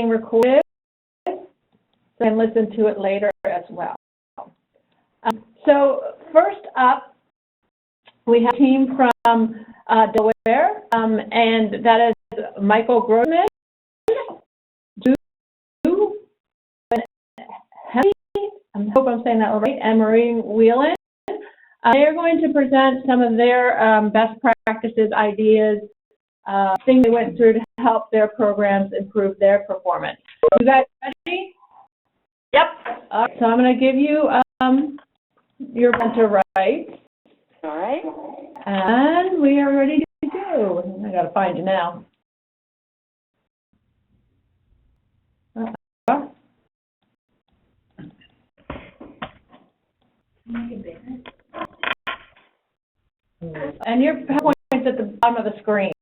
recorded, so you can listen to it later as well. So first up, we have a team from Delaware, and that is Michael Grossman, I hope I'm saying that right, and Maureen Whelan. They are going to present some of their best practices, ideas, things they went through to help their programs improve their performance. You guys ready? Yep. So I'm going to give you your presenter rights. All right. And we are ready to go. I got to find you now. And your PowerPoint is at the bottom of the screen.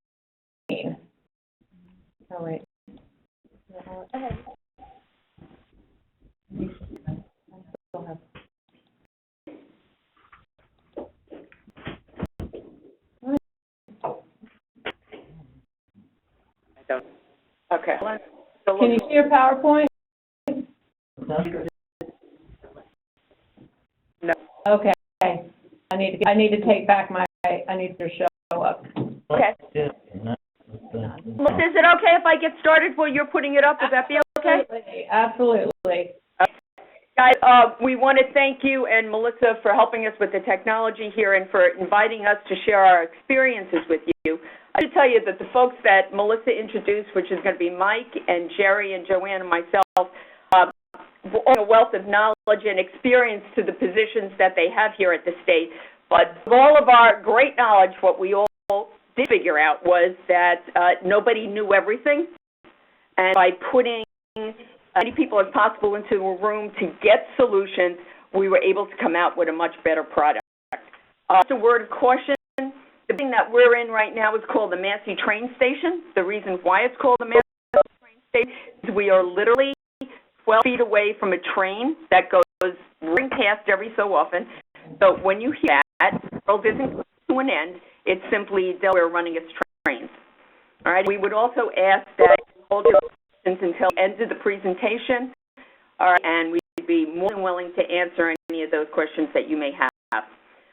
Oh, wait. Okay. Can you see your PowerPoint? No. Okay. I need to take back my. I need to show up. Okay. Melissa, is it okay if I get started while you're putting it up? Would that be okay? Absolutely. Guys, we want to thank you and Melissa for helping us with the technology here and for inviting us to share our experiences with you. I should tell you that the folks that Melissa introduced, which is going to be Mike and Jerry and Joanne and myself, bring a wealth of knowledge and experience to the positions that they have here at the state. But of all of our great knowledge, what we all did figure out was that nobody knew everything. And by putting as many people as possible into a room to get solutions, we were able to come out with a much better product. Just a word of caution, the thing that we're in right now is called the Massey train station. The reason why it's called the Massey train station is we are literally 12 feet away from a train that goes running past every so often. So when you hear that, the world isn't to an end. It's simply Delaware running its trains. All right. We would also ask that you hold your questions until the end of the presentation. All right, and we'd be more than willing to answer any of those questions that you may have.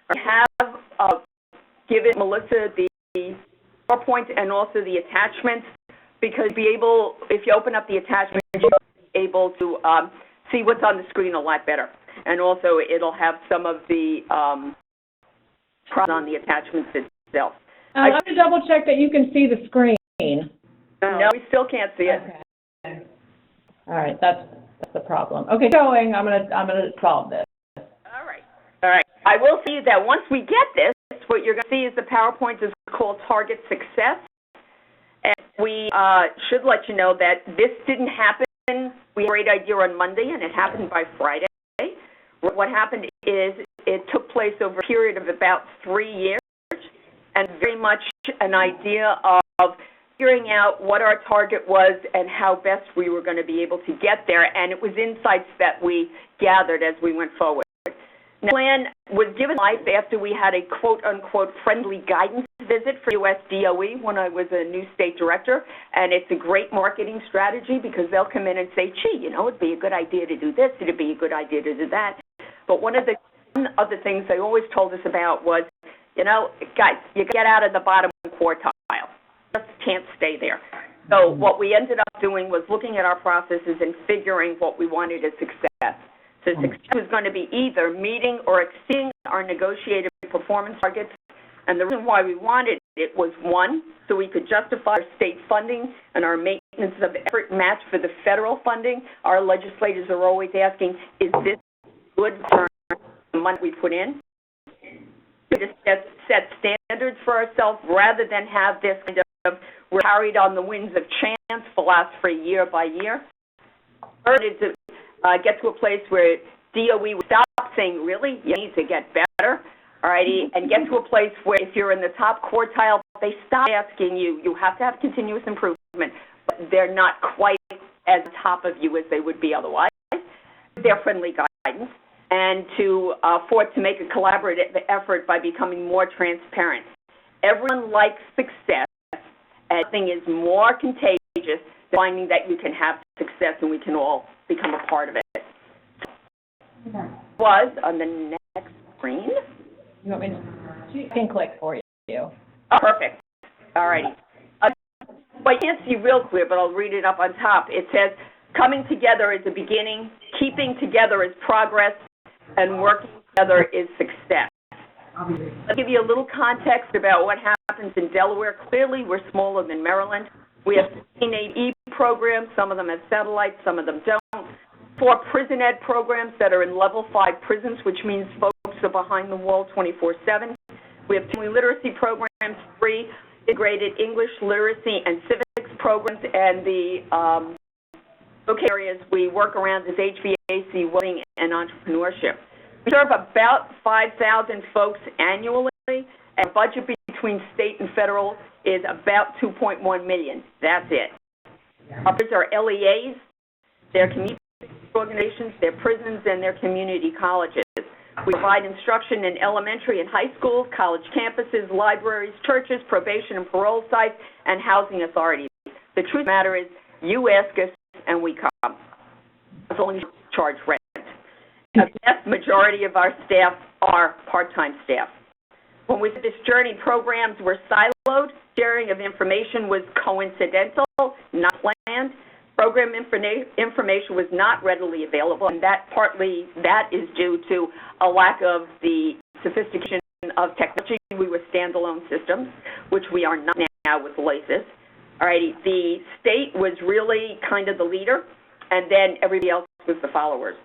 I have given Melissa the PowerPoint and also the attachments because if you open up the attachment, you'll be able to see what's on the screen a lot better. And also, it'll have some of the on the attachments itself. I'm going to double check that you can see the screen. No, we still can't see it. Okay. All right, that's the problem. Okay, going. I'm gonna solve this. All right. I will see that once we get this, what you're going to see is the PowerPoint is called Target Success. And we should let you know that this didn't happen. We had a great idea on Monday, and it happened by Friday. What happened is it took place over a period of about 3 years, and very much an idea of figuring out what our target was and how best we were going to be able to get there, and it was insights that we gathered as we went forward. Now, the plan was given life after we had a quote-unquote friendly guidance visit for US DOE when I was a new state director, and it's a great marketing strategy because they'll come in and say, gee, it'd be a good idea to do this, it'd be a good idea to do that. But one of the other things they always told us about was, guys, you get out of the bottom quartile. Just can't stay there. So what we ended up doing was looking at our processes and figuring what we wanted as success. So success was going to be either meeting or exceeding our negotiated performance targets. And the reason why we wanted it was, one, so we could justify our state funding and our maintenance of effort match for the federal funding. Our legislators are always asking, is this good for the money we put in? To set standards for ourselves rather than have this kind of we're carried on the winds of chance philosophy year by year. Third is to get to a place where DOE would stop saying, really, you need to get better, all righty, and get to a place where if you're in the top quartile, they stop asking you. You have to have continuous improvement, but they're not quite as top of you as they would be otherwise. They're friendly guidance. And to afford to make a collaborative effort by becoming more transparent. Everyone likes success, and nothing is more contagious than finding that you can have success, and we can all become a part of it. Was on the next screen. You want me to? I can click for you. Oh, perfect. All righty. Well, I can't see real clear, but I'll read it up on top. It says, coming together is a beginning, keeping together is progress, and working together is success. I'll give you a little context about what happens in Delaware. Clearly, we're smaller than Maryland. We have 15 AE programs. Some of them have satellites, some of them don't. 4 prison ed programs that are in level 5 prisons, which means folks are behind the wall 24/7. We have 2 literacy programs, 3 integrated English literacy and civics programs, and the vocational areas we work around is HVAC, welding, and entrepreneurship. We serve about 5,000 folks annually, and our budget between state and federal is about $2.1 million. That's it. Others are LEAs, their community organizations, their prisons, and their community colleges. We provide instruction in elementary and high schools, college campuses, libraries, churches, probation and parole sites, and housing authorities. The truth of the matter is, you ask us and we come. As long as you charge rent. The vast majority of our staff are part-time staff. When we did this journey, programs were siloed. Sharing of information was coincidental, not planned. Program information was not readily available, and that is due to a lack of the sophistication of technology. We were standalone systems, which we are not now with LACES. Alrighty, the state was really kind of the leader, and then everybody else was the followers.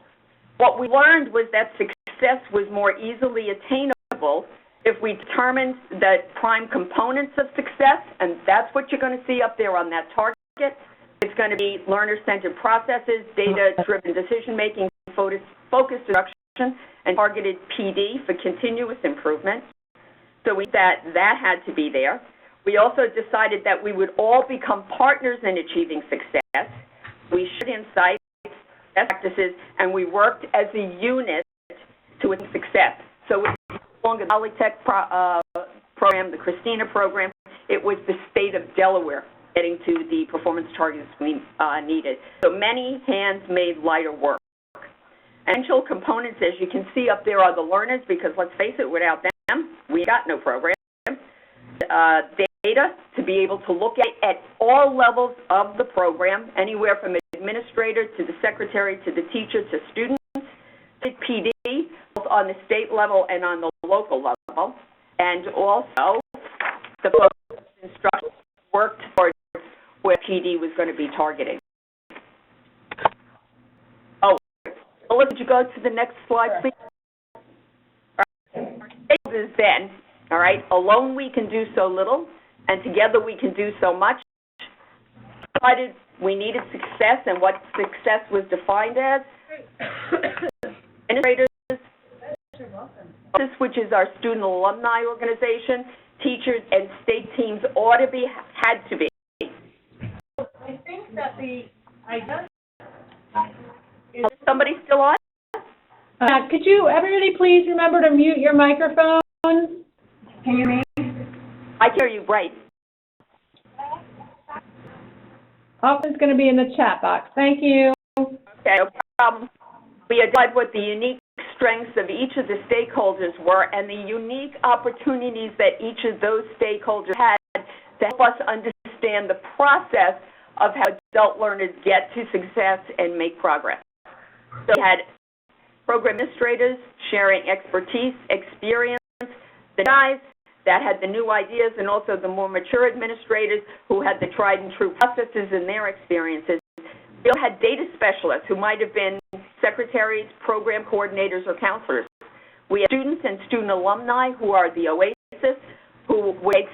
What we learned was that success was more easily attainable if we determined the prime components of success, and that's what you're going to see up there on that target. It's going to be learner-centered processes, data-driven decision-making, focused instruction, and targeted PD for continuous improvement. So that had to be there. We also decided that we would all become partners in achieving success. We shared insights, best practices, and we worked as a unit to achieve success. So it was no longer the Polytech program, the Christina program. It was the state of Delaware getting to the performance targets we needed. So many hands made lighter work. Essential components, as you can see up there, are the learners, because let's face it, without them, we got no program. Data to be able to look at all levels of the program, anywhere from administrator to the secretary to the teacher to students. PD, both on the state level and on the local level, and also the focus instruction worked towards where PD was going to be targeting. Oh, Melissa, could you go to the next slide, please? All right. Is then, all right, alone we can do so little, and together we can do so much. We needed success, and what success was defined as. Administrators, which is our student alumni organization, teachers and state teams had to be. I think that Is somebody still on? Could you, everybody, please remember to mute your microphone? Can you hear me? I hear you, right. Often's going to be in the chat box. Thank you. Okay, no problem. We identified what the unique strengths of each of the stakeholders were and the unique opportunities that each of those stakeholders had to help us understand the process of how adult learners get to success and make progress. So we had program administrators sharing expertise, experience, the guys that had the new ideas, and also the more mature administrators who had the tried and true processes and their experiences. We also had data specialists who might have been secretaries, program coordinators, or counselors. We have students and student alumni who are the OASIS, who make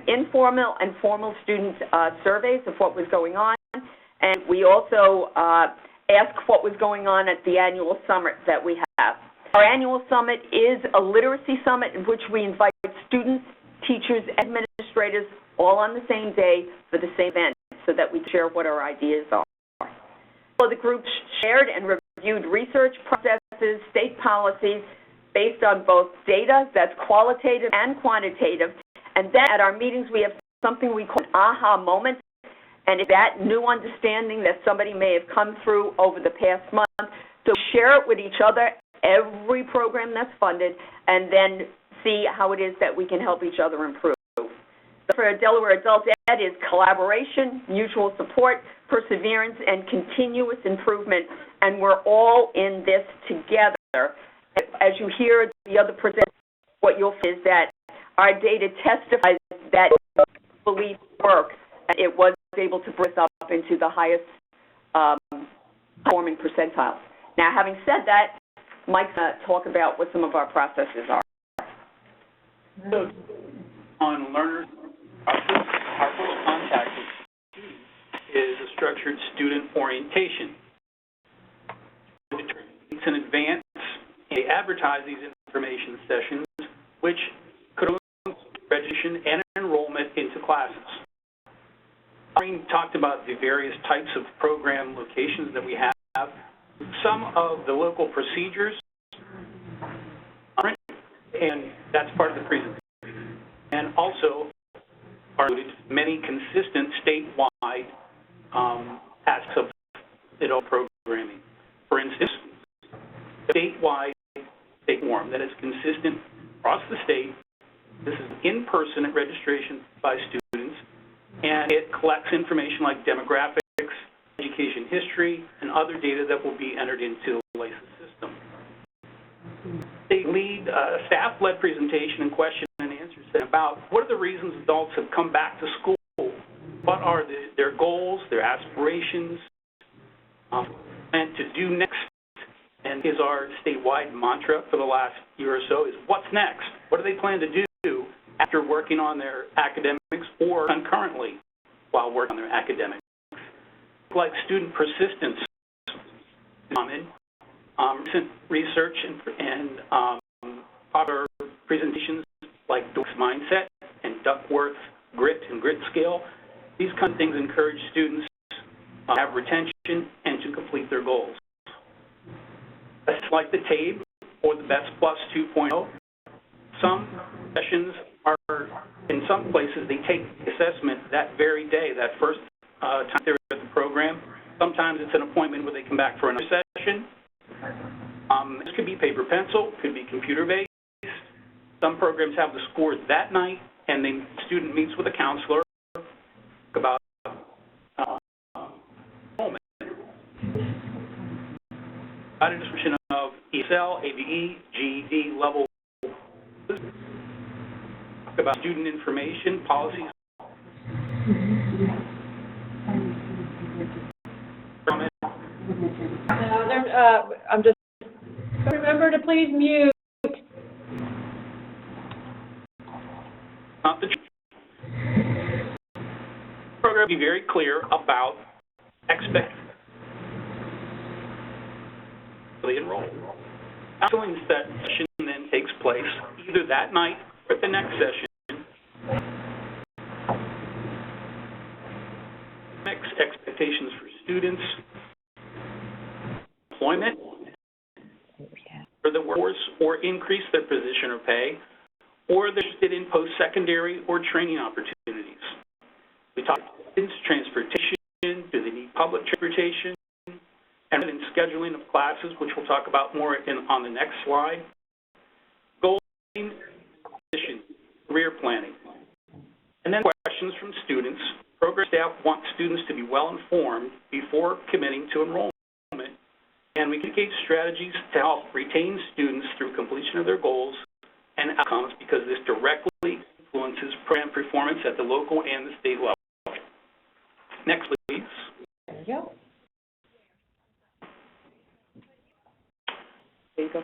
informal and formal student surveys of what was going on. And we also asked what was going on at the annual summit that we have. Our annual summit is a literacy summit in which we invite students, teachers, administrators all on the same day for the same event so that we share what our ideas are. So the group shared and reviewed research processes, state policies based on both data that's qualitative and quantitative. And then at our meetings we have something we call an aha moment. And it's that new understanding that somebody may have come through over the past month, so share it with each other, every program that's funded, and then see how it is that we can help each other improve. For Delaware Adult Ed is collaboration, mutual support, perseverance, and continuous improvement, and we're all in this together. As you hear the other presenters, what you'll see is that our data testifies that belief works, and it was able to bring us up into the highest performing percentiles. Now, having said that, Mike's going to talk about what some of our processes are. So, on learners, our first contact with students is a structured student orientation. It's in advance, and they advertise these information sessions, which could include registration and enrollment into classes. Maureen talked about the various types of program locations that we have. Some of the local procedures, and that's part of the presentation. And also are many consistent statewide aspects of adult programming. For instance, statewide state form that is consistent across the state. This is in-person at registration by students, and it collects information like demographics, education history, and other data that will be entered into the LACES system. They lead a staff-led presentation and question and answer session about what are the reasons adults have come back to school, what are their goals, their aspirations, and to do next. And is our statewide mantra for the last year or so is what's next? What do they plan to do after working on their academics or concurrently while working on their academics? Like student persistence, common. Recent research and other presentations like Duke's Mindset and Duckworth's Grit and Grit Scale, these kind of things encourage students to have retention and to complete their goals. That's like the TABE or the Best Plus 2.0. Some sessions are, in some places, they take the assessment that very day, that first time they're at the program. Sometimes it's an appointment where they come back for another session. This could be paper pencil, could be computer-based. Some programs have the scores that night, and the student meets with a counselor about enrollment. About a description of ESL, ABE, GED level. Talk about student information, policies. I'm just, remember to please mute. Not the program be very clear about expectations for the enrolled. Counseling session then takes place either that night or at the next session. Next, expectations for students, employment, for the workforce, or increase their position or pay, or they're interested in post-secondary or training opportunities. We talk about students, transportation, do they need public transportation, and then scheduling of classes, which we'll talk about more on the next slide. Goals, position, career planning. And then questions from students. Program staff want students to be well informed before committing to enrollment. And we communicate strategies to help retain students through completion of their goals and outcomes, because this directly influences program performance at the local and the state level. Next, please. There you go. There you go.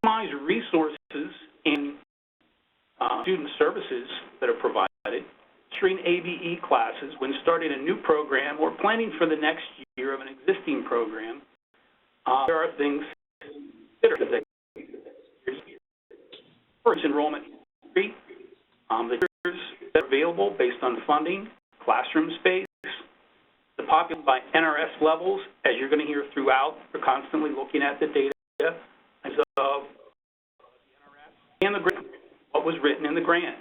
Customize resources and student services that are provided during ABE classes when starting a new program or planning for the next year of an existing program. There are things that are first enrollment history, the years that are available based on funding, classroom space, the population by NRS levels, as you're going to hear throughout. We're constantly looking at the data of the NRS and the grant, what was written in the grant.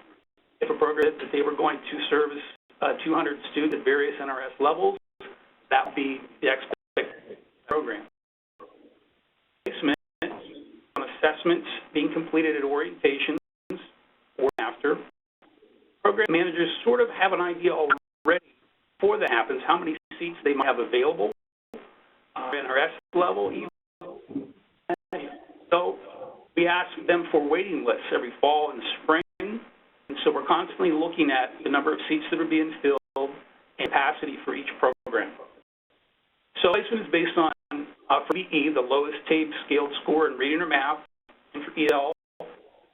If a program that they were going to service 200 students at various NRS levels. That would be the expected program. Placement on assessments being completed at orientations or after. Program managers sort of have an idea already before that happens how many seats they might have available NRS level. So we ask them for waiting lists every fall and spring, and so we're constantly looking at the number of seats that are being filled and capacity for each program. So placement is based on, for BE, the lowest TABE scaled score in reading or math, and for EL,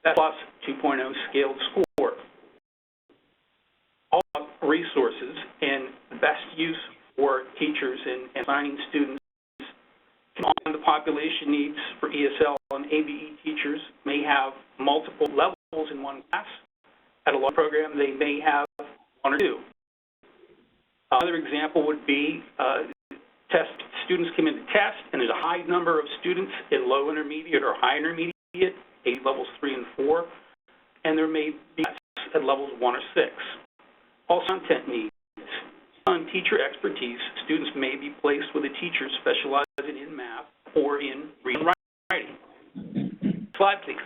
that's plus 2.0 scaled score. All resources and the best use for teachers in assigning students on the population needs for ESL and ABE teachers may have multiple levels in one class. At a large program, they may have one or two. Another example would be students come in to test, and there's a high number of students in low intermediate or high intermediate, maybe levels 3 and 4, and there may be at levels 1 or 6. Also, content needs. On teacher expertise, students may be placed with a teacher specializing in math or in reading and writing. Slide, please.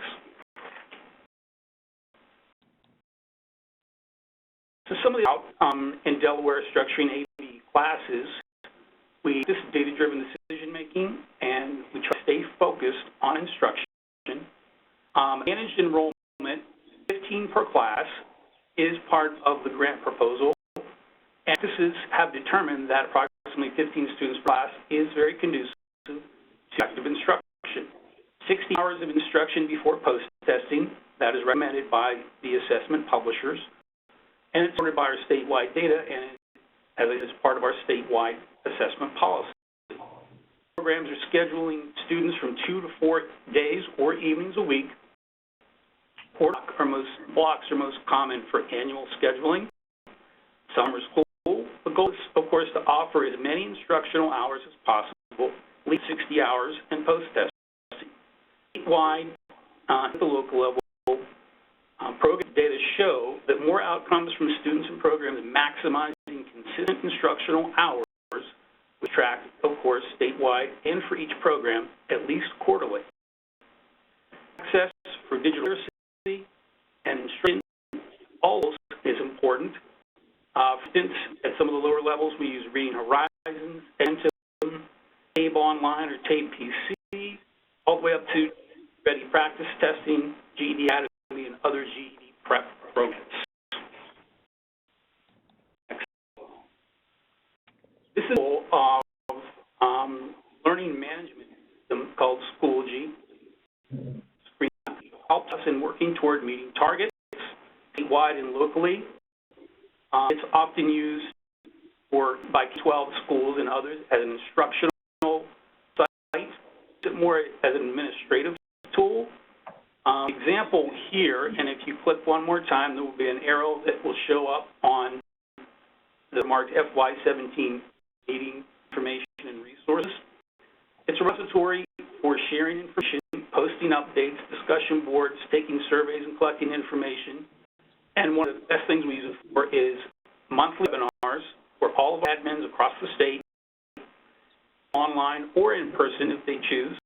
So some of the in Delaware structuring ABE classes, this is data-driven decision-making, and we try to stay focused on instruction. Managed enrollment, 15 per class, is part of the grant proposal. And practices have determined that approximately 15 students per class is very conducive to active instruction. 60 hours of instruction before post-testing, that is recommended by the assessment publishers, and it's ordered by our statewide data, and as it is part of our statewide assessment policy. Programs are scheduling students from 2 to 4 days or evenings a week. Blocks are most common for annual scheduling. Summer school, the goal is, of course, to offer as many instructional hours as possible, at least 60 hours, and post-testing. Statewide, at the local level, program data show that more outcomes from students and programs maximizing consistent instructional hours, we track, of course, statewide and for each program, at least quarterly. Access for digital literacy and instruction, all is important. For instance, at some of the lower levels, we use Reading Horizons, Edmentum, TABE Online or TABE PC, all the way up to Ready Practice Testing, GED Academy, and other GED prep programs. This is of learning management system called Schoology. Helps us in working toward meeting targets statewide and locally. It's often used by K-12 schools and others as an instructional site, more as an administrative tool. Example here, and if you click one more time, there will be an arrow that will show up on the marked FY17 meeting information and resources. It's a repository for sharing information, posting updates, discussion boards, taking surveys, and collecting information. And one of the best things we use it for is monthly webinars where all of our admins across the state, online or in person if they choose,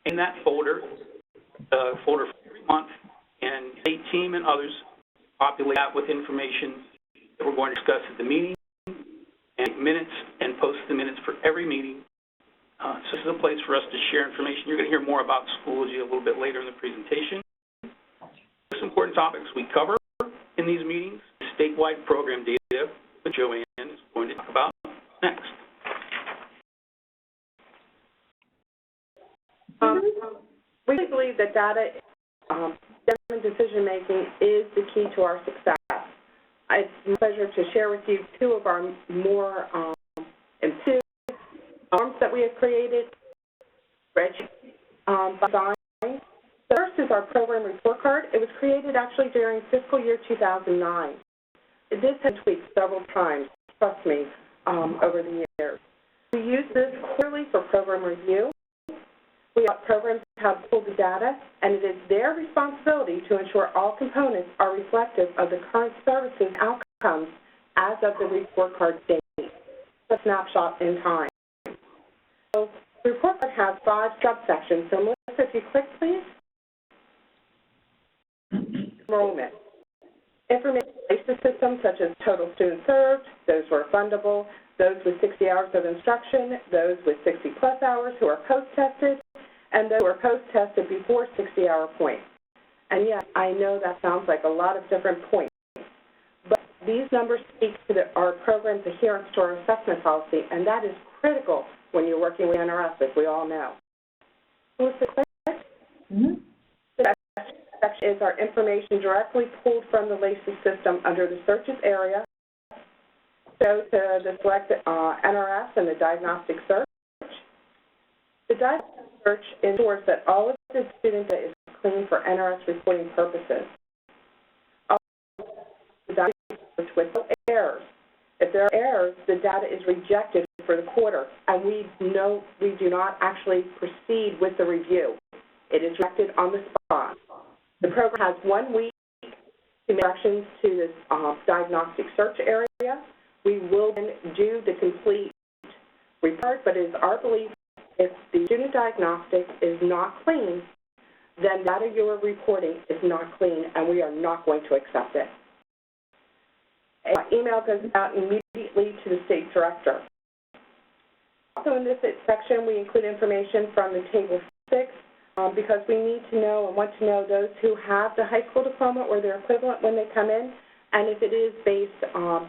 in that folder for every month, and state team and others populate that with information that we're going to discuss at the meeting, and minutes, and post the minutes for every meeting. So this is a place for us to share information. You're going to hear more about Schoology a little bit later in the presentation. Most important topics we cover in these meetings, statewide program data, that Joanne is going to talk about next. We believe that data decision-making is the key to our success. It's my pleasure to share with you two of our more improved forms that we have created, by design. The first is our program report card. It was created actually during fiscal year 2009. This has been tweaked several times, trust me, over the years. We use this quarterly for program review. We want programs to have pulled the data, and it is their responsibility to ensure all components are reflective of the current services and outcomes of the report card date, a snapshot in time. So the report card has 5 subsections. So Melissa, if you click, please. Enrollment. Information basis systems such as total students served, those who are fundable, those with 60 hours of instruction, those with 60-plus hours who are post-tested, and those who are post-tested before 60-hour point. And yes, I know that sounds like a lot of different points, but these numbers speak to our program's adherence to our assessment policy, and that is critical when you're working with NRS, as we all know. Melissa, click. The next section is our information directly pulled from the LACES system under the searches area. Go to the select NRS and the diagnostic search. The diagnostic search ensures that all of the student data is clean for NRS reporting purposes. The diagnostic search with no errors. If there are errors, the data is rejected for the quarter, and we do not actually proceed with the review. It is rejected on the spot. The program has 1 week to make corrections to this diagnostic search area. We will then do the complete report, but it is our belief if the student diagnostic is not clean, then data you are reporting is not clean, and we are not going to accept it. Email goes out immediately to the state director. Also in this section, we include information from the Table 6 because we need to know and want to know those who have the high school diploma or their equivalent when they come in, and if it is based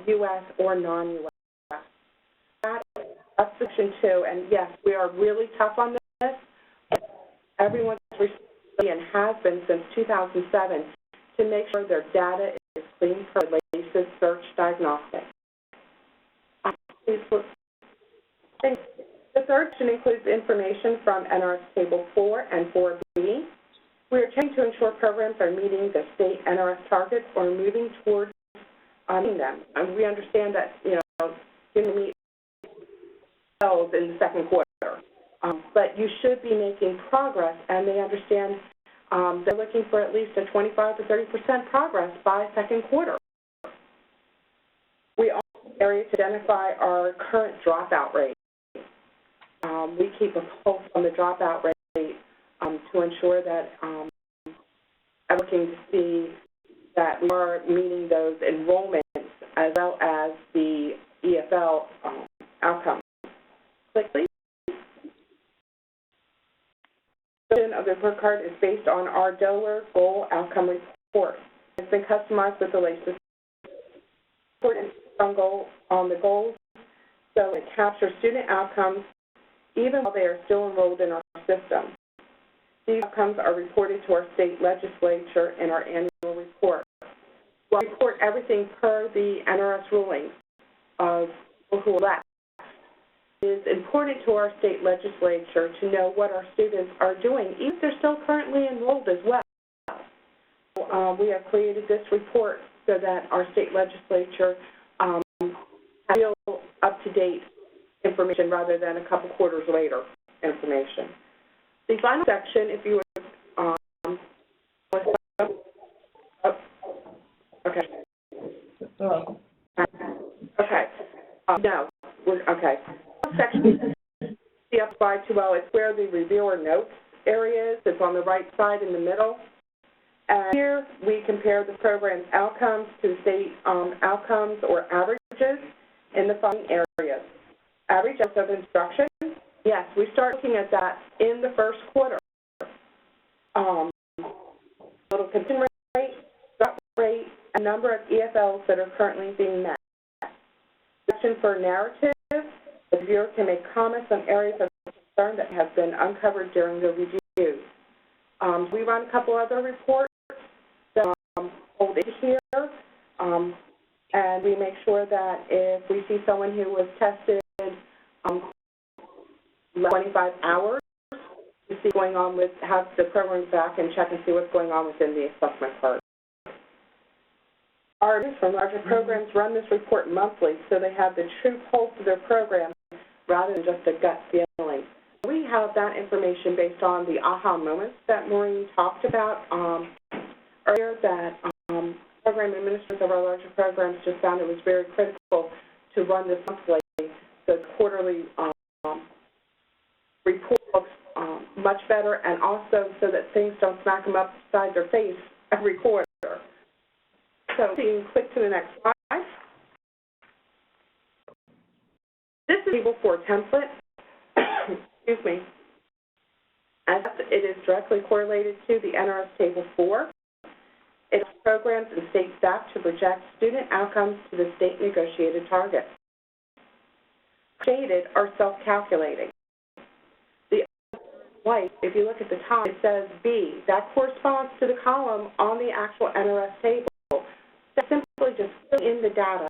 U.S. or non-U.S. That's section 2, and yes, we are really tough on this. Everyone's responsibility and has been since 2007 to make sure their data is clean for LACES search diagnostic. The third section includes information from NRS Table 4 and 4B. We are trying to ensure programs are meeting the state NRS targets or moving towards meeting them. And we understand that, you're going to meet themselves in the second quarter. But you should be making progress, and they understand they're looking for at least a 25 to 30% progress by second quarter. We also have an area to identify our current dropout rate. We keep a pulse on the dropout rate to ensure that I'm looking to see that we are meeting those enrollments as well as the EFL outcomes. Click, please. The version of the report card is based on our Delaware Goal Outcome Report. It's been customized with the LACES report on the goals, so it captures student outcomes even while they are still enrolled in our system. These outcomes are reported to our state legislature in our annual report. We'll report everything per the NRS rulings of who left. It is important to our state legislature to know what our students are doing, even if they're still currently enrolled as well. We have created this report so that our state legislature has real up-to-date information rather than a couple quarters later information. The final section, if you would, okay. Okay. No. Okay. Section the up by 2L, it's where the reviewer notes area is. It's on the right side in the middle. And here we compare the program's outcomes to state outcomes or averages in the following areas. Average of instruction. Yes, we start looking at that in the first quarter. Total completion rate, drop rate, and number of EFLs that are currently being met. Section for narrative. The reviewer can make comments on areas of concern that have been uncovered during the review. We run a couple other reports that hold it here, and we make sure that if we see someone who was tested 25 hours, to see what's going on with, have the program back and check and see what's going on within the assessment part. Our from larger programs run this report monthly, so they have the true pulse of their program rather than just a gut feeling. We have that information based on the aha moments that Maureen talked about earlier, that programs program administrators of our larger programs just found it was very critical to run this monthly, so quarterly report looks much better, and also so that things don't smack them upside their face every quarter. So you can click to the next slide. This is Table 4 template. Excuse me. As it is directly correlated to the NRS Table 4. It has programs and state staff to project student outcomes to the state negotiated targets. Shaded are self-calculating. The white, if you look at the top, it says B. That corresponds to the column on the actual NRS table. That's simply just filling in the data.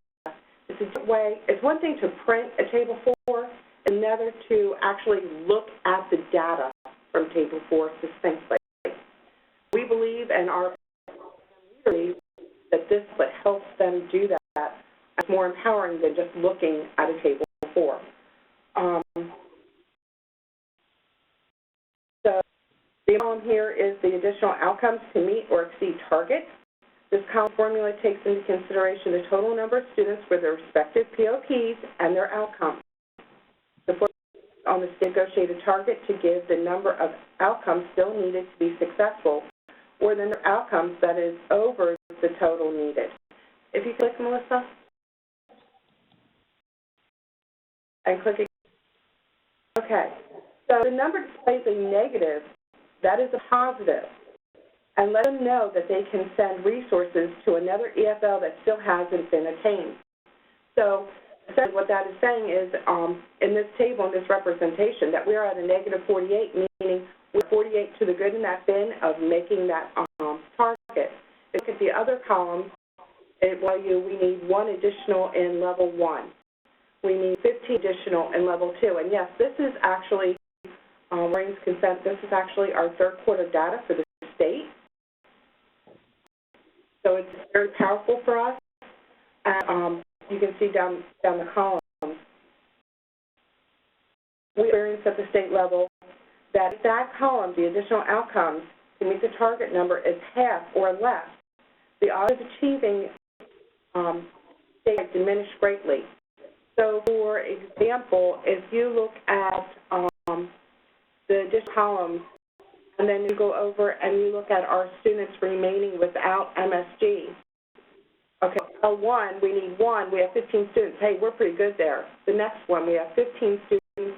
It's a different way. It's one thing to print a Table 4, another to actually look at the data from Table 4 succinctly. We believe, and our leaders that this helps them do that. It's more empowering than just looking at a Table 4. So the column here is the additional outcomes to meet or exceed targets. This column formula takes into consideration the total number of students with their respective POPs and their outcomes. The formula on the negotiated target to give the number of outcomes still needed to be successful, or the number of outcomes that is over the total needed. If you click, Melissa, and click again. Okay, so the number displays a negative, that is a positive, and let them know that they can send resources to another EFL that still hasn't been attained. So essentially what that is saying is, in this table, in this representation, that we're at a negative 48, meaning we're 48 to the good in that bin of making that target. If you look at the other column, it will tell you we need 1 additional in level 1. We need 15 additional in level 2. And yes, this is actually, Maureen's consent, this is actually our third quarter data for the state. So it's very powerful for us. And you can see down the columns. We experience at the state level that column, the additional outcomes, to meet the target number is half or less. The odds of achieving state diminish greatly. So, for example, if you look at the additional columns, and then you go over and you look at our students remaining without MSG. Okay, L1, we need 1, we have 15 students. Hey, we're pretty good there. The next one, we have 15 students.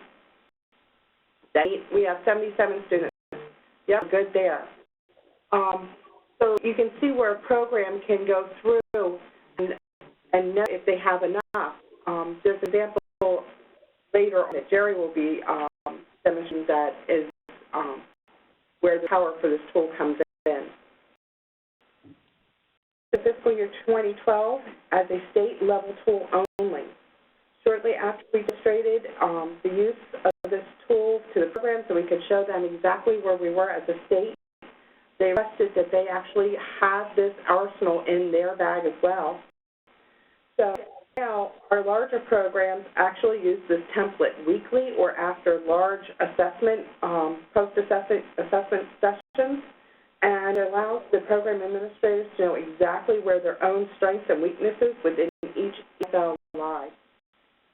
We have 77 students. Yep, good there. So you can see where a program can go through and know if they have enough. There's an example later on that Jerry will be demonstrating that is where the power for this tool comes in. The fiscal year 2012 as a state level tool only. Shortly after we demonstrated the use of this tool to the program so we could show them exactly where we were as a state, they requested that they actually have this arsenal in their bag as well. So now our larger programs actually use this template weekly or after large assessment, post-assessment sessions, and it allows the program administrators to know exactly where their own strengths and weaknesses within each EFL lie.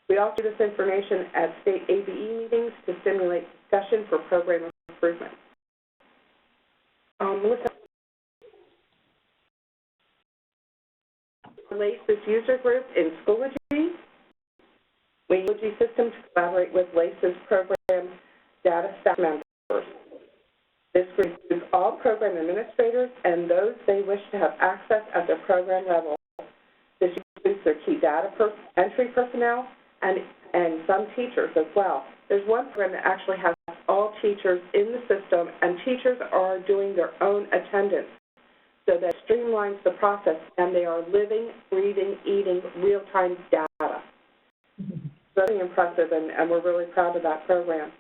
We also use this information at state ABE meetings to stimulate discussion for program improvement. Melissa, LACE's user group in Schoology. We use Schoology system to collaborate with LACE's program data staff members. This group includes all program administrators and those they wish to have access at their program level. This includes their key data entry personnel and some teachers as well. There's one program that actually has all teachers in the system, and teachers are doing their own attendance. So that streamlines the process, and they are living, breathing, eating real-time data. Very impressive, and we're really proud of that program.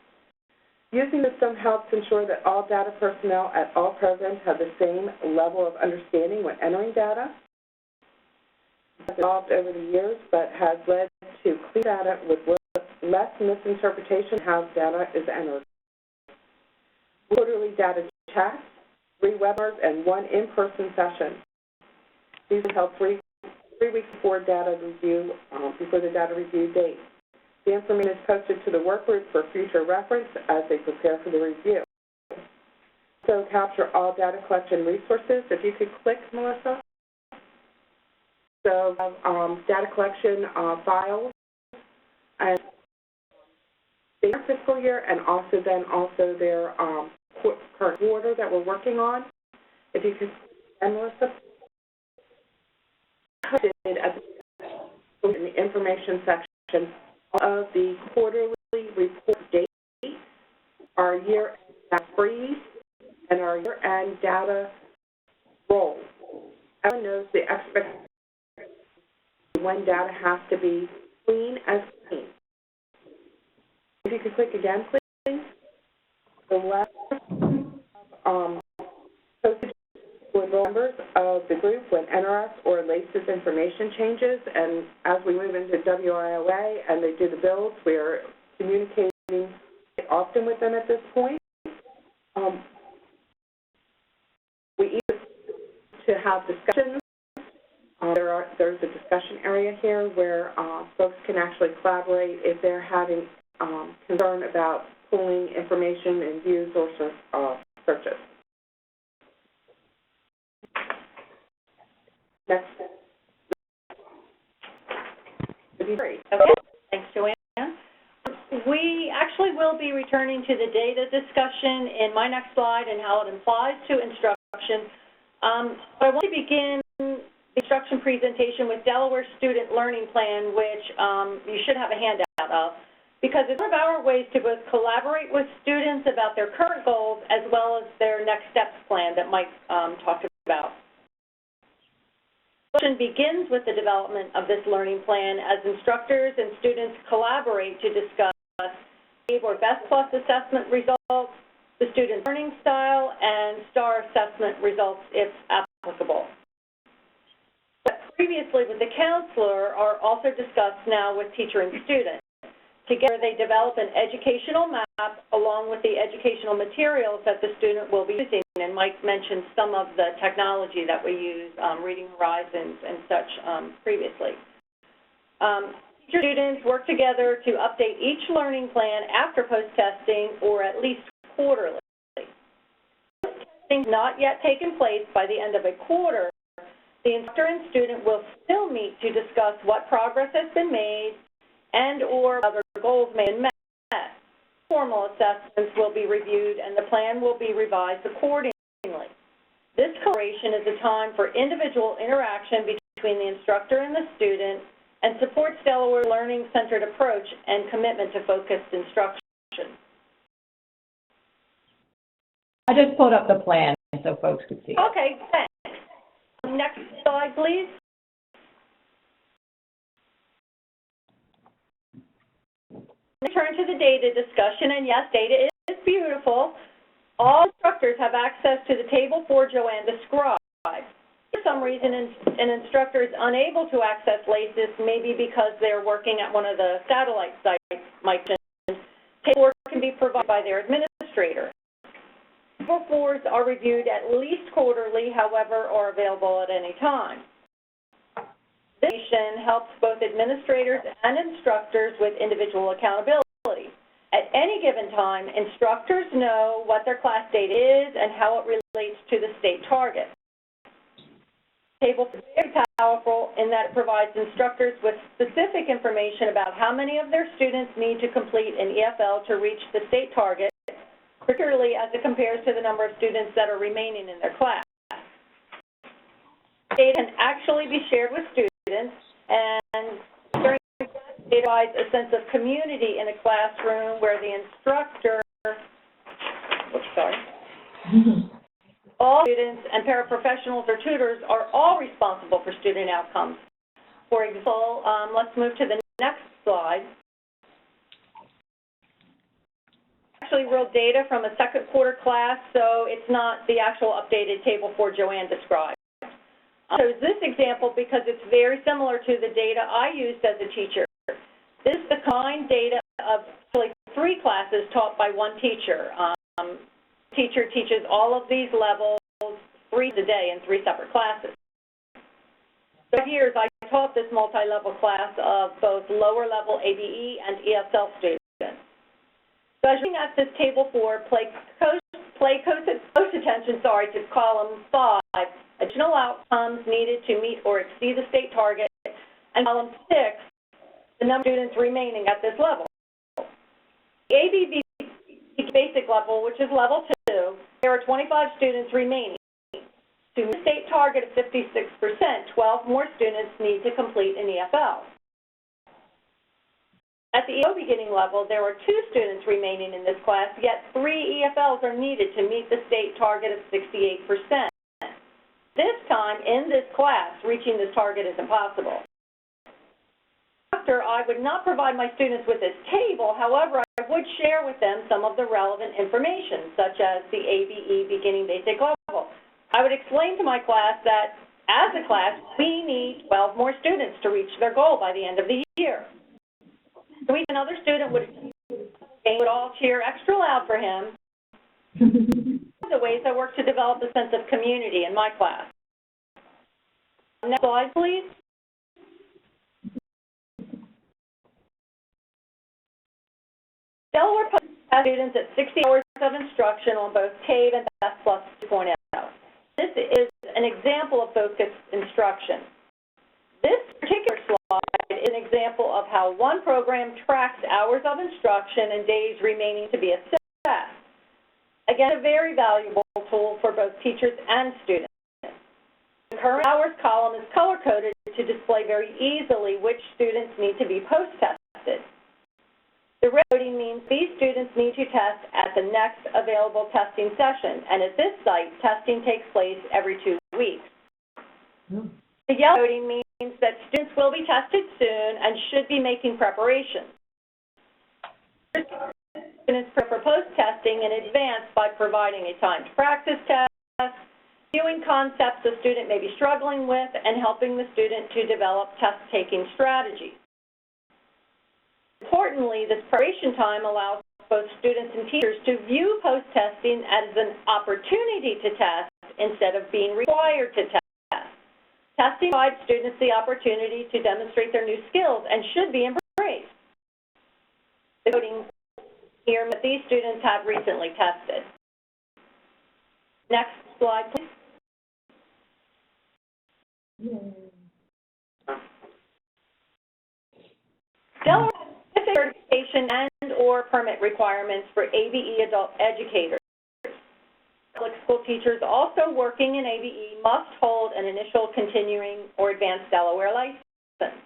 Using the system helps ensure that all data personnel at all programs have the same level of understanding when entering data. It's evolved over the years, but has led to clear data with less misinterpretation of how data is entered. Quarterly data chats, 3 webinars, and 1 in-person session. These are held 3 weeks before data review, before the data review date. The information is posted to the work group for future reference as they prepare for the review. So capture all data collection resources. If you could click, Melissa. So data collection files and their fiscal year, and also their current quarter that we're working on. If you could, and Melissa, in the information section of the quarterly report date, our year-end data freeze, and our year-end data roll. Everyone knows the expectation when data has to be clean as clean. If you could click again, please. The left posted for members of the group when NRS or LACES information changes, and as we move into WIOA and they do the builds, we are communicating often with them at this point. We either to have discussions. There's a discussion area here where folks can actually collaborate if they're having concern about pulling information and views or searches. Next. Okay, thanks, Joanne. We actually will be returning to the data discussion in my next slide and how it applies to instruction. But I want to begin the instruction presentation with Delaware Student Learning Plan, which you should have a handout of, because it's one of our ways to both collaborate with students about their current goals as well as their next steps plan that Mike talked about. The session begins with the development of this learning plan as instructors and students collaborate to discuss or Best Plus assessment results, the student's learning style, and STAR assessment results if applicable. But previously with the counselor are also discussed now with teacher and student. Together they develop an educational map along with the educational materials that the student will be using, and Mike mentioned some of the technology that we use, Reading Horizons and such previously. Teacher students work together to update each learning plan after post-testing or at least quarterly. Post-testing has not yet taken place by the end of a quarter. The instructor and student will still meet to discuss what progress has been made and or other goals may have been met. Formal assessments will be reviewed and the plan will be revised accordingly. This collaboration is a time for individual interaction between the instructor and the student and supports Delaware's learning-centered approach and commitment to focused instruction. I just pulled up the plan so folks could see it. Okay, thanks. Next slide, please. Turn to the data discussion, and yes, data is beautiful. All instructors have access to the table 4 Joanne described. For some reason, an instructor is unable to access LACES, maybe because they're working at one of the satellite sites, Mike mentioned. Table 4 can be provided by their administrator. Table 4s are reviewed at least quarterly, however, are available at any time. This helps both administrators and instructors with individual accountability. At any given time, instructors know what their class data is and how it relates to the state target. Table is very powerful in that it provides instructors with specific information about how many of their students need to complete an EFL to reach the state target, particularly as it compares to the number of students that are remaining in their class. Data can actually be shared with students, and during the class, data provides a sense of community in a classroom where the instructor, all students and paraprofessionals or tutors are all responsible for student outcomes. For example, let's move to the next slide. Actually, real data from a second quarter class, so it's not the actual updated table 4 Joanne described. I chose this example because it's very similar to the data I used as a teacher. This is the combined data of actually 3 classes taught by one teacher. Teacher teaches all of these levels 3 a day in 3 separate classes. For years, I taught this multi-level class of both lower-level ABE and ESL students. So as looking at this table 4, pay close attention to column 5, additional outcomes needed to meet or exceed the state target, and column 6, the number of students remaining at this level. The ABE basic level, which is level 2, there are 25 students remaining. To meet the state target of 56%, 12 more students need to complete an EFL. At the EO beginning level, there are 2 students remaining in this class, yet 3 EFLs are needed to meet the state target of 68%. This time, in this class, reaching this target is impossible. I would not provide my students with this table, however, I would share with them some of the relevant information, such as the ABE beginning basic level. I would explain to my class that, as a class, we need 12 more students to reach their goal by the end of the year. So if another student would all cheer extra loud for him. The ways I work to develop a sense of community in my class. Next slide, please. Delaware has students at 60 hours of instruction on both TABE and Best Plus 2.0. This is an example of focused instruction. This particular slide is an example of how one program tracks hours of instruction and days remaining to be assessed. Again, a very valuable tool for both teachers and students. The current hours column is color-coded to display very easily which students need to be post-tested. The red coding means these students need to test at the next available testing session, and at this site, testing takes place every 2 weeks. The yellow coding means that students will be tested soon and should be making preparations. Students prepare for post-testing in advance by providing a timed practice test, viewing concepts a student may be struggling with, and helping the student to develop test-taking strategies. Importantly, this preparation time allows both students and teachers to view post-testing as an opportunity to test instead of being required to test. Testing provides students the opportunity to demonstrate their new skills and should be embraced. The coding here that these students have recently tested. Next slide, please. Delaware certification and/or permit requirements for ABE adult educators. Public school teachers also working in ABE must hold an initial continuing or advanced Delaware license.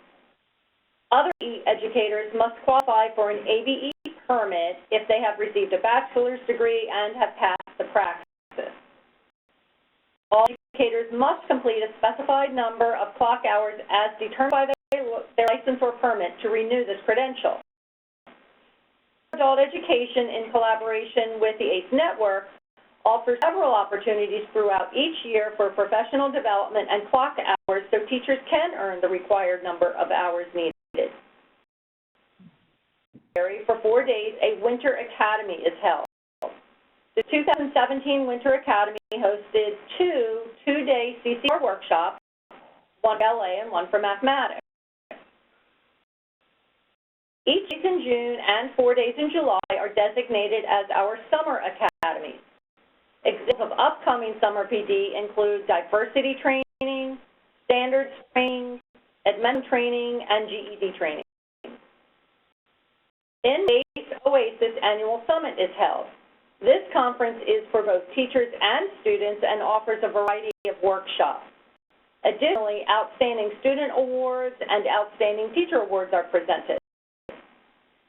Other educators must qualify for an ABE permit if they have received a bachelor's degree and have passed the practice. All educators must complete a specified number of clock hours as determined by their license or permit to renew this credential. Adult education, in collaboration with the ACE Network, offers several opportunities throughout each year for professional development and clock hours so teachers can earn the required number of hours needed. For 4 days, a Winter Academy is held. The 2017 Winter Academy hosted 2 two-day CCR workshops, one for LA and one for mathematics. Each days in June and 4 days in July are designated as our summer academies. Examples of upcoming summer PD include diversity training, standards training, admin training, and GED training. In May, OASIS Annual Summit is held. This conference is for both teachers and students and offers a variety of workshops. Additionally, Outstanding Student Awards and Outstanding Teacher Awards are presented.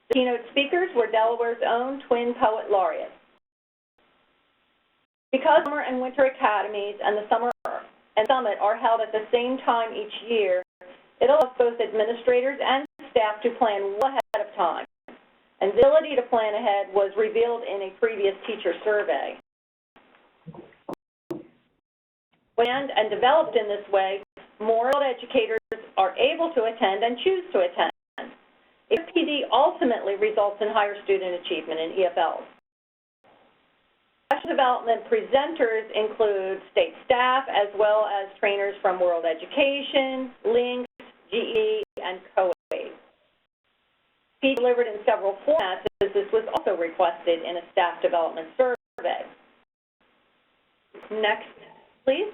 The keynote speakers were Delaware's own twin poet laureates. Because summer and winter academies and the summer and summit are held at the same time each year, it allows both administrators and staff to plan well ahead of time. And the ability to plan ahead was revealed in a previous teacher survey. Planned and developed in this way, more adult educators are able to attend and choose to attend. PD ultimately results in higher student achievement in EFLs. Professional development presenters include state staff as well as trainers from World Education, LINCS, GED, and COAID. Be delivered in several formats, as this was also requested in a staff development survey. Next, please.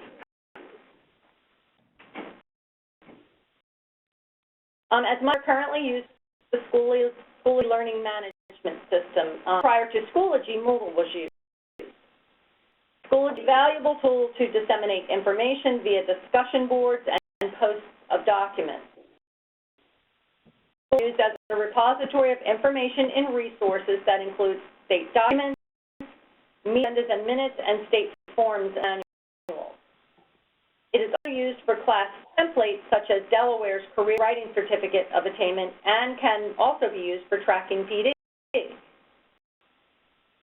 As much currently used the Schoology learning management system. Prior to Schoology, Moodle was used. Schoology is a valuable tool to disseminate information via discussion boards and posts of documents. Used as a repository of information and resources that includes state documents, meeting agendas and minutes, and state forms and annuals. It is also used for class templates such as Delaware's Career Writing Certificate of Attainment and can also be used for tracking PD.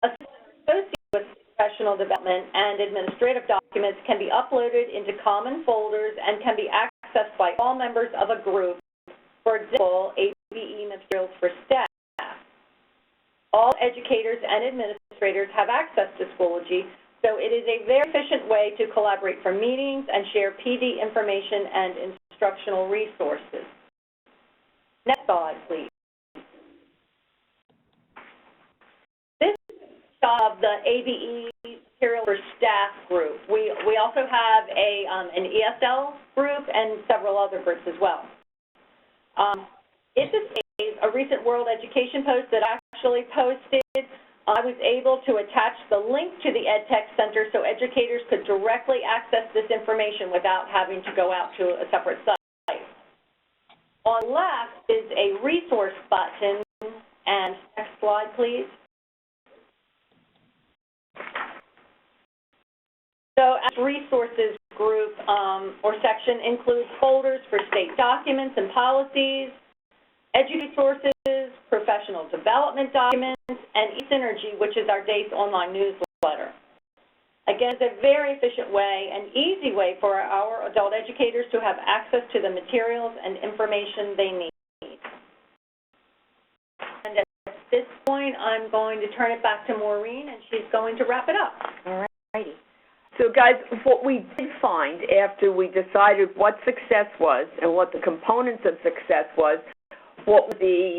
Associated with professional development and administrative documents can be uploaded into common folders and can be accessed by all members of a group. For example, ABE materials for staff. All educators and administrators have access to Schoology, so it is a very efficient way to collaborate for meetings and share PD information and instructional resources. Next slide, please. This is of the ABE material for staff group. We also have an ESL group and several other groups as well. It displays a recent World Education post that I actually posted. I was able to attach the link to the EdTech Center so educators could directly access this information without having to go out to a separate site. On the left is a resource button, and next slide, please. So, as resources group or section includes folders for state documents and policies, edu-resources, professional development documents, and eSynergy, which is our DACE online newsletter. Again, it's a very efficient way, an easy way for our adult educators to have access to the materials and information they need. And at this point, I'm going to turn it back to Maureen, and she's going to wrap it up. All righty. So, guys, what we did find after we decided what success was and what the components of success was, what were the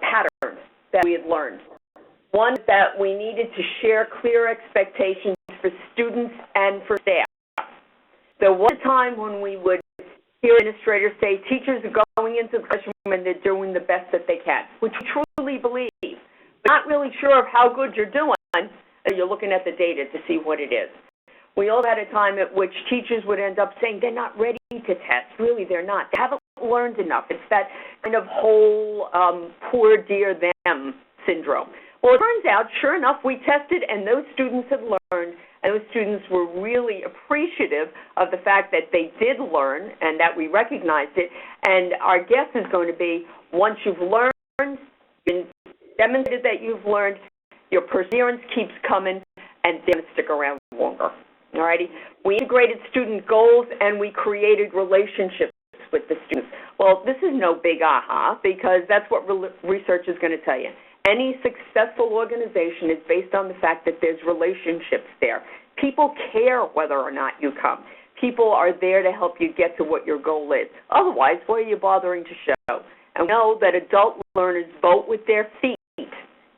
patterns that we had learned. One is that we needed to share clear expectations for students and for staff. There was a time when we would hear administrators say teachers are going into the classroom and they're doing the best that they can, which we truly believe. But not really sure of how good you're doing until you're looking at the data to see what it is. We all had a time at which teachers would end up saying they're not ready to test. Really, they're not. They haven't learned enough. It's that kind of whole poor dear them syndrome. Well, it turns out, sure enough, we tested and those students had learned, and those students were really appreciative of the fact that they did learn and that we recognized it. And our guess is going to be, once you've learned, you've demonstrated that you've learned, your perseverance keeps coming, and they're going to stick around longer. All righty? We integrated student goals, and we created relationships with the students. Well, this is no big aha, because that's what research is going to tell you. Any successful organization is based on the fact that there's relationships there. People care whether or not you come. People are there to help you get to what your goal is. Otherwise, what are you bothering to show? And we know that adult learners vote with their feet.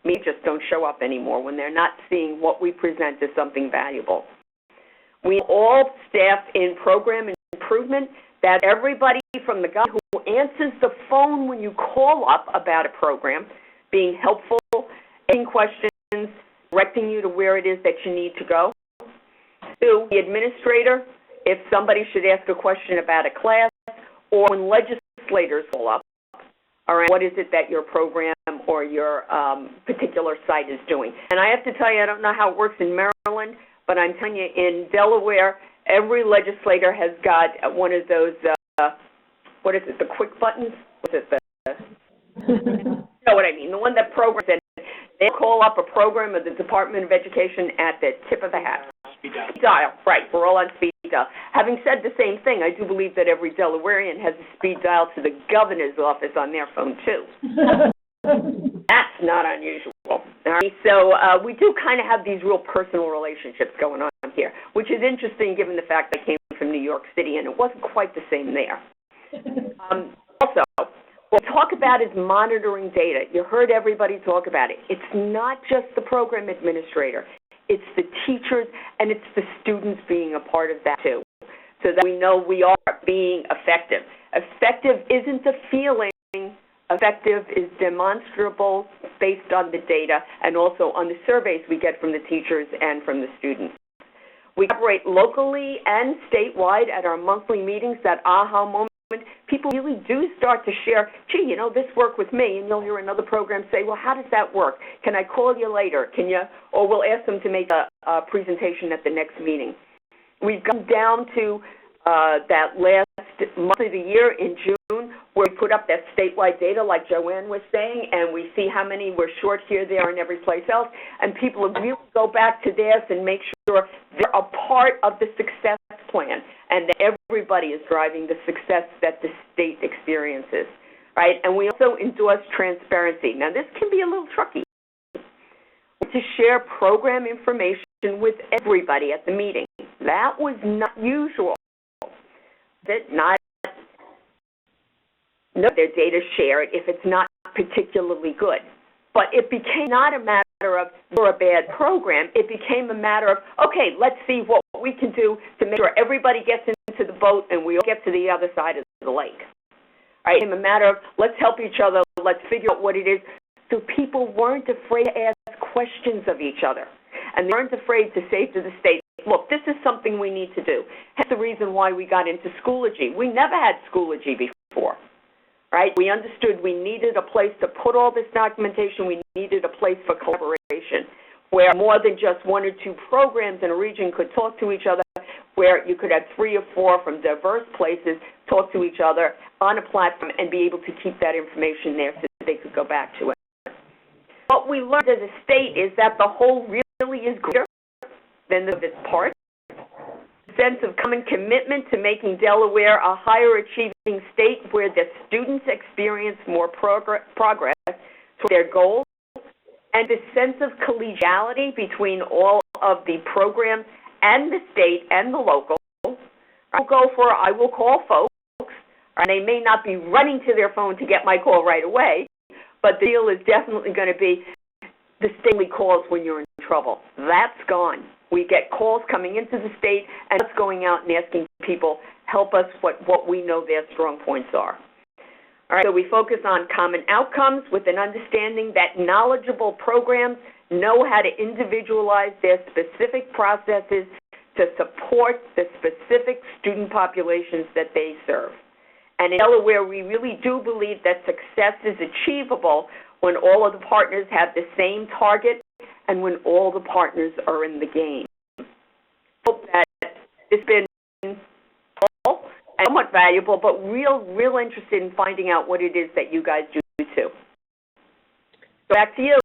We just don't show up anymore when they're not seeing what we present as something valuable. We all staff in program improvement, that everybody from the guy who answers the phone when you call up about a program, being helpful, asking questions, directing you to where it is that you need to go. To the administrator, if somebody should ask a question about a class, or when legislators call up, around what is it that your program or your particular site is doing. And I have to tell you, I don't know how it works in Maryland, but I'm telling you, in Delaware, every legislator has got one of those, what is it, the quick buttons? What is it, you know what I mean, the one that programs, and they call up a program of the Department of Education at the tip of the hat. Speed dial. Speed dial, right, we're all on speed dial. Having said the same thing, I do believe that every Delawarean has a speed dial to the governor's office on their phone, too. That's not unusual. All right, so we do kind of have these real personal relationships going on here, which is interesting given the fact that I came from New York City and it wasn't quite the same there. Also, what we talk about is monitoring data. You heard everybody talk about it. It's not just the program administrator. It's the teachers and it's the students being a part of that too, so that we know we are being effective. Effective isn't a feeling. Effective is demonstrable based on the data and also on the surveys we get from the teachers and from the students. We operate locally and statewide at our monthly meetings, that aha moment. People really do start to share, gee, you know, this worked with me, and you'll hear another program say, well, how does that work? Can I call you later? Can you? Or we'll ask them to make a presentation at the next meeting. We've gone down to that last month of the year in June, where we put up that statewide data like Joanne was saying, and we see how many we're short here, there, and every place else, and people really go back to this and make sure they're a part of the success plan, and that everybody is driving the success that the state experiences, right? And we also endorse transparency. Now, this can be a little tricky to share program information with everybody at the meeting. That was not usual. Not their data shared if it's not particularly good. But it became not a matter of you're a bad program. It became a matter of, okay, let's see what we can do to make sure everybody gets into the boat and we all get to the other side of the lake. Right? It became a matter of let's help each other, let's figure out what it is. So people weren't afraid to ask questions of each other. And they weren't afraid to say to the state, look, this is something we need to do. That's the reason why we got into Schoology. We never had Schoology before, right? We understood we needed a place to put all this documentation. We needed a place for collaboration where more than just one or two programs in a region could talk to each other, where you could have 3 or 4 from diverse places talk to each other on a platform and be able to keep that information there so that they could go back to it. What we learned as a state is that the whole really is greater than the its parts. A sense of common commitment to making Delaware a higher achieving state where the students experience more progress toward their goals, and the sense of collegiality between all of the programs and the state and the local. I will call folks, and they may not be running to their phone to get my call right away, but the deal is definitely going to be the stately calls when you're in trouble. That's gone. We get calls coming into the state and us going out and asking people, help us what we know their strong points are. All right, so we focus on common outcomes with an understanding that knowledgeable programs know how to individualize their specific processes to support the specific student populations that they serve. And in Delaware, we really do believe that success is achievable when all of the partners have the same target and when all the partners are in the game. I hope that it's been somewhat valuable, but real interested in finding out what it is that you guys do too. So back to you.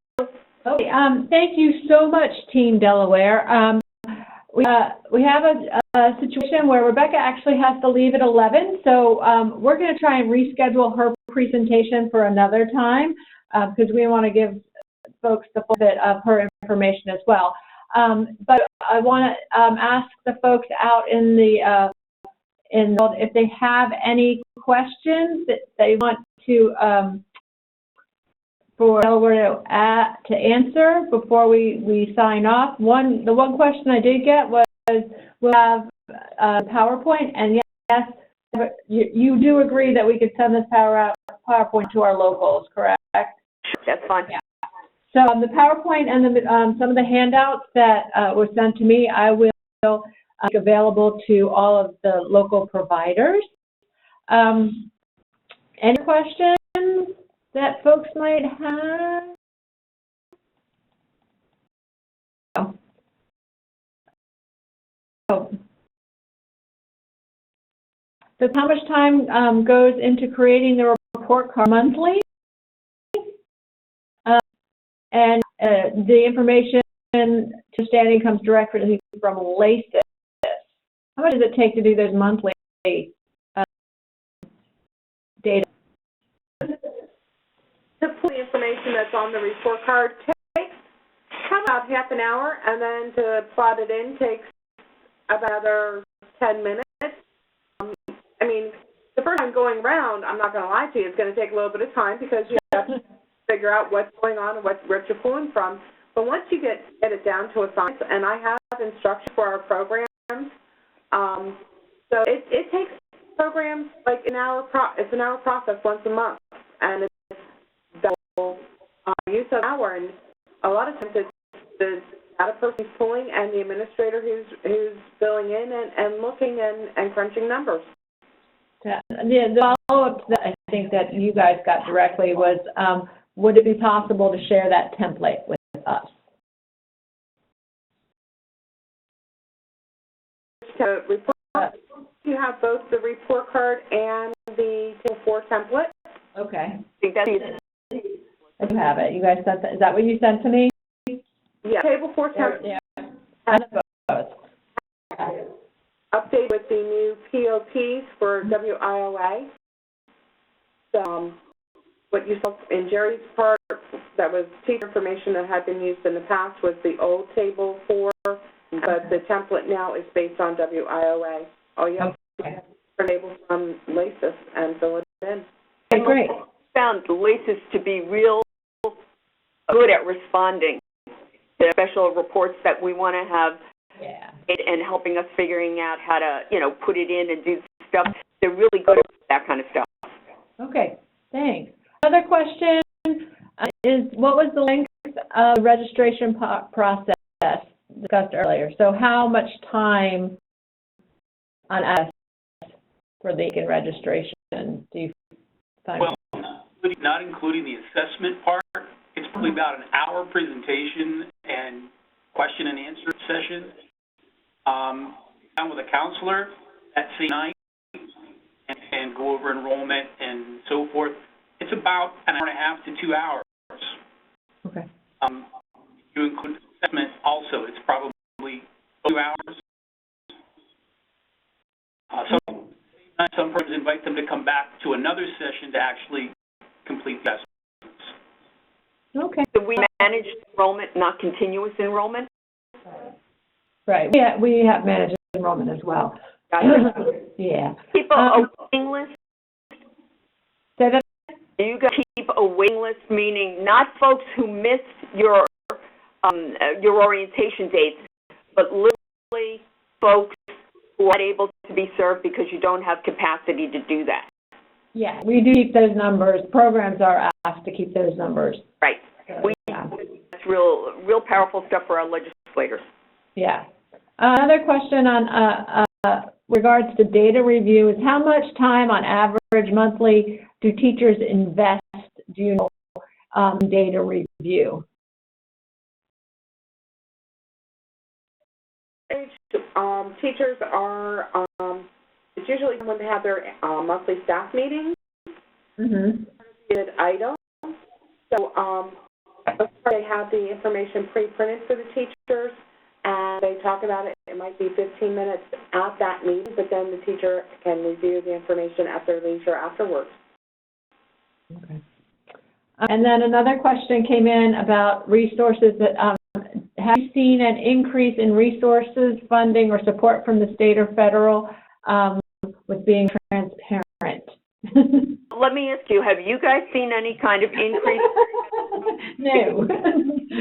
Okay, thank you so much, Team Delaware. We have a situation where Rebecca actually has to leave at 11, so we're going to try and reschedule her presentation for another time because we want to give folks the full bit of her information as well. But I want to ask the folks out in the if they have any questions that they want to for Delaware to answer before we sign off. The one question I did get was, we'll have PowerPoint, and yes, you do agree that we could send this PowerPoint to our locals, correct? That's fine. Yeah. So the PowerPoint and some of the handouts that were sent to me, I will make available to all of the local providers. Any questions that folks might have? Oh. So how much time goes into creating the report card monthly? And the information to standing comes directly from LACES. How much does it take to do those monthly data? To pull the information that's on the report card takes about half an hour, and then to plot it in takes about another 10 minutes. I mean, the first time going round, I'm not going to lie to you, it's going to take a little bit of time because you have to figure out what's going on and what you're pulling from. But once you get it down to a science, and I have instruction for our programs, so it takes programs like an hour. It's an hour process once a month, and it's double use of an hour. And a lot of times it's the data person who's pulling and the administrator who's filling in and looking and crunching numbers. Yeah, the follow-up that I think that you guys got directly was, would it be possible to share that template with us? To report, you have both the report card and the Table 4 template. Okay. I think that's I do have it. You guys sent that. Is that what you sent to me? Yeah, Table 4 template. Yeah. I have both. Update with the new POPs for WIOA. So, what you saw in Jerry's part, that was teacher information that had been used in the past, was the old Table 4, but the template now is based on WIOA. All you have to do is enable from LACIS and fill it in. Okay, great. found LACIS to be real good at responding to special reports that we want to have and helping us figuring out how to, put it in and do stuff. They're really good at that kind of stuff. Okay, thanks. Another question is, what was the length of the registration process discussed earlier? So how much time on us for the registration do you find? Well, not including the assessment part, it's probably about an hour presentation and question and answer session. Down with a counselor that same night and go over enrollment and so forth. It's about an hour and a half to 2 hours. Okay. If you include assessment also, it's probably 2 hours. Some programs invite them to come back to another session to actually complete the assessments. Okay. So we manage enrollment, not continuous enrollment? Right. We have managed enrollment as well. Yeah. Keep a waiting list? Say that. You guys keep a waiting list, meaning not folks who missed your orientation dates, but literally folks who aren't able to be served because you don't have capacity to do that. Yeah, we do keep those numbers. Programs are asked to keep those numbers. Right. So, yeah. That's real powerful stuff for our legislators. Yeah. Another question on regards to data review is how much time on average monthly do teachers invest, do you know, in data review? Teachers are, it's usually when they have their monthly staff meetings. Mm-hmm. Item. So they have the information pre-printed for the teachers, and they talk about it. It might be 15 minutes at that meeting, but then the teacher can review the information at their leisure afterwards. Okay. And then another question came in about resources that, have you seen an increase in resources, funding, or support from the state or federal with being transparent? Let me ask you, have you guys seen any kind of increase? No.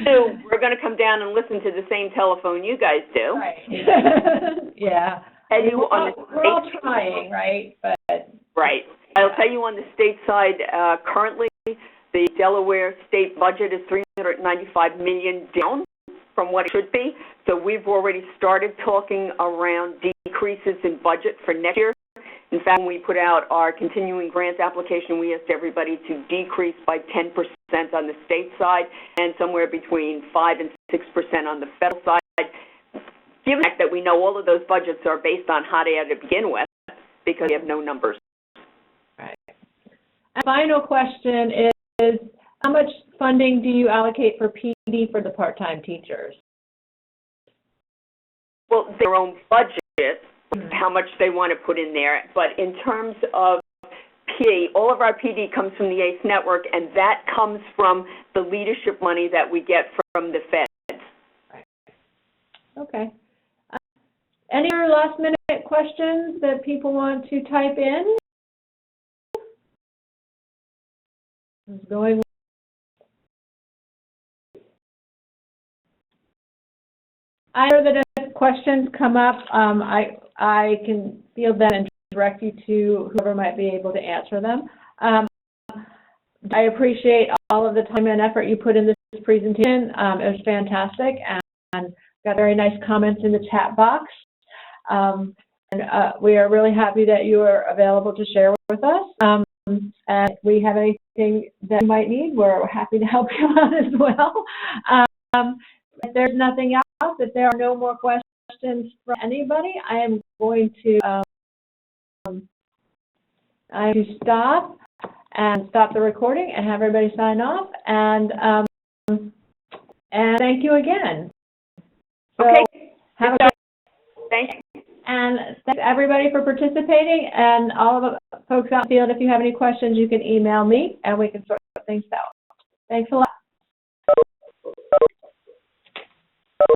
So we're going to come down and listen to the same telephone you guys do. Right. Yeah. We're all trying, right? But right. I'll tell you on the state side, currently the Delaware state budget is $395 million down from what it should be. So we've already started talking around decreases in budget for next year. In fact, when we put out our continuing grants application, we asked everybody to decrease by 10% on the state side and somewhere between 5 and 6% on the federal side. Given the fact that we know all of those budgets are based on hot air to begin with, because we have no numbers. right. Final question is, how much funding do you allocate for PD for the part-time teachers? Well, their own budget, how much they want to put in there, but in terms of PD, all of our PD comes from the ACE network, and that comes from the leadership money that we get from the feds. Okay. Any other last-minute questions that people want to type in? It's going. I know that if questions come up, I can field them and direct you to whoever might be able to answer them. I appreciate all of the time and effort you put in this presentation. It was fantastic, and got very nice comments in the chat box. We are really happy that you are available to share with us. And if we have anything that you might need, we're happy to help you out as well. If there's nothing else, if there are no more questions from anybody, I am going to stop the recording and have everybody sign off. And thank you again. So Okay. have a good. Thank you. And thanks everybody for participating, and all of the folks out in the field, if you have any questions, you can email me and we can sort things out. Thanks a lot.